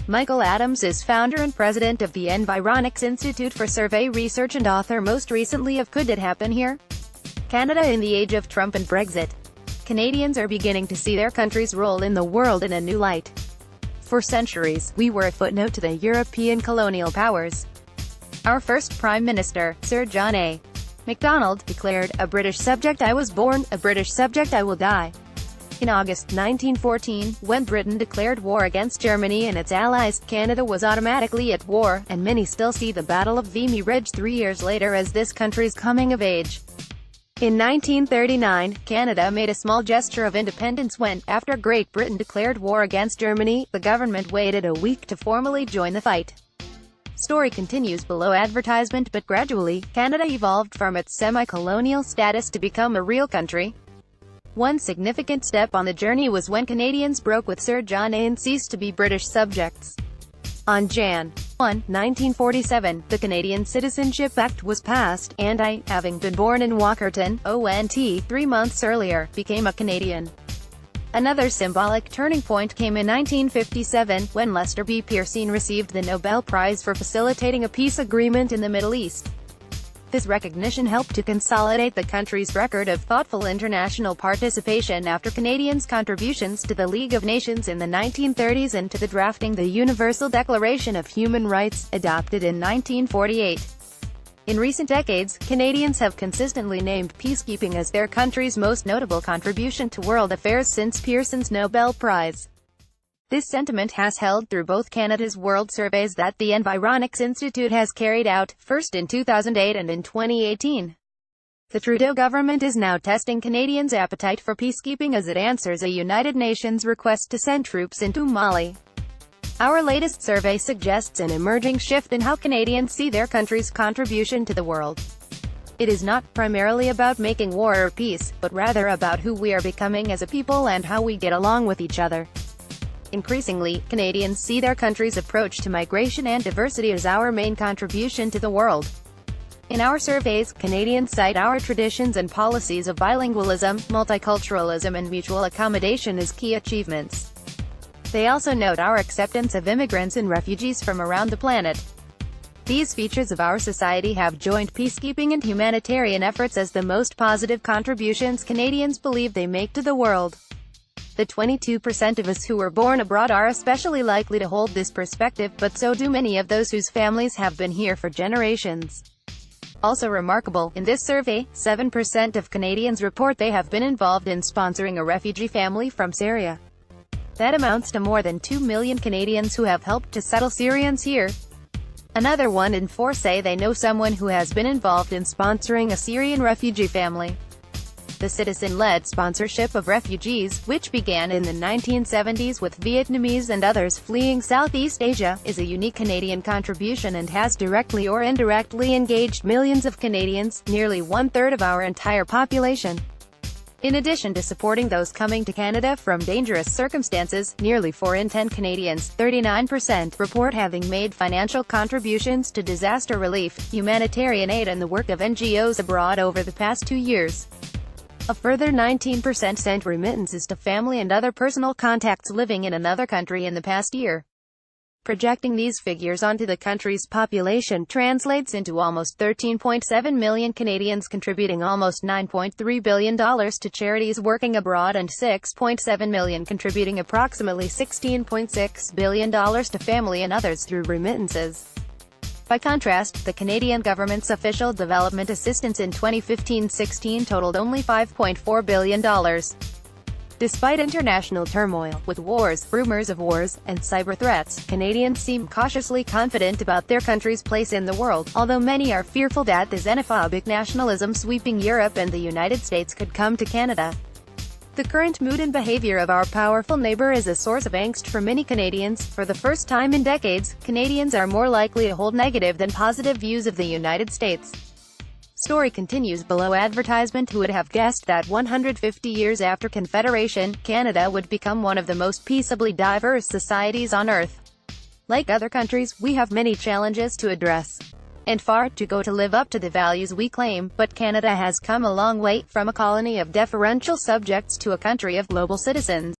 Michael Adams is founder and president of the Environics Institute for Survey Research and author most recently of Could It Happen Here? Canada in the Age of Trump and Brexit. Canadians are beginning to see their country's role in the world in a new light. For centuries, we were a footnote to the European colonial powers. Our first Prime Minister, Sir John A. Macdonald, declared, "A British subject I was born, a British subject I will die." In August 1914, when Britain declared war against Germany and its allies, Canada was automatically at war, and many still see the Battle of Vimy Ridge 3 years later as this country's coming of age. In 1939, Canada made a small gesture of independence when, after Great Britain declared war against Germany, the government waited a week to formally join the fight. Story continues below advertisement, but gradually, Canada evolved from its semi-colonial status to become a real country. One significant step on the journey was when Canadians broke with Sir John A and ceased to be British subjects. On Jan. 1, 1947, the Canadian Citizenship Act was passed, and I, having been born in Walkerton, ONT, 3 months earlier, became a Canadian. Another symbolic turning point came in 1957, when Lester B. Pearson received the Nobel Prize for facilitating a peace agreement in the Middle East. This recognition helped to consolidate the country's record of thoughtful international participation after Canadians' contributions to the League of Nations in the 1930s and to the drafting the Universal Declaration of Human Rights, adopted in 1948. In recent decades, Canadians have consistently named peacekeeping as their country's most notable contribution to world affairs since Pearson's Nobel Prize. This sentiment has held through both Canada's world surveys that the Environics Institute has carried out, first in 2008 and in 2018. The Trudeau government is now testing Canadians' appetite for peacekeeping as it answers a United Nations request to send troops into Mali. Our latest survey suggests an emerging shift in how Canadians see their country's contribution to the world. It is not primarily about making war or peace, but rather about who we are becoming as a people and how we get along with each other. Increasingly, Canadians see their country's approach to migration and diversity as our main contribution to the world. In our surveys, Canadians cite our traditions and policies of bilingualism, multiculturalism and mutual accommodation as key achievements. They also note our acceptance of immigrants and refugees from around the planet. These features of our society have joined peacekeeping and humanitarian efforts as the most positive contributions Canadians believe they make to the world. The 22% of us who were born abroad are especially likely to hold this perspective, but so do many of those whose families have been here for generations. Also remarkable, in this survey, 7% of Canadians report they have been involved in sponsoring a refugee family from Syria. That amounts to more than 2 million Canadians who have helped to settle Syrians here. Another 1 in 4 say they know someone who has been involved in sponsoring a Syrian refugee family. The citizen-led sponsorship of refugees, which began in the 1970s with Vietnamese and others fleeing Southeast Asia, is a unique Canadian contribution and has directly or indirectly engaged millions of Canadians, nearly 1/3 of our entire population. In addition to supporting those coming to Canada from dangerous circumstances, nearly 4 in 10 Canadians, 39%, report having made financial contributions to disaster relief, humanitarian aid and the work of NGOs abroad over the past 2 years. A further 19% sent remittances to family and other personal contacts living in another country in the past year. Projecting these figures onto the country's population translates into almost 13.7 million Canadians contributing almost $9.3 billion to charities working abroad and 6.7 million contributing approximately $16.6 billion to family and others through remittances. By contrast, the Canadian government's official development assistance in 2015-16 totaled only $5.4 billion. Despite international turmoil, with wars, rumors of wars, and cyber threats, Canadians seem cautiously confident about their country's place in the world, although many are fearful that the xenophobic nationalism sweeping Europe and the United States could come to Canada. The current mood and behavior of our powerful neighbor is a source of angst for many Canadians. For the first time in decades, Canadians are more likely to hold negative than positive views of the United States. Story continues below advertisement. Who would have guessed that 150 years after Confederation, Canada would become one of the most peaceably diverse societies on Earth? Like other countries, we have many challenges to address, and far to go to live up to the values we claim, but Canada has come a long way, from a colony of deferential subjects to a country of global citizens.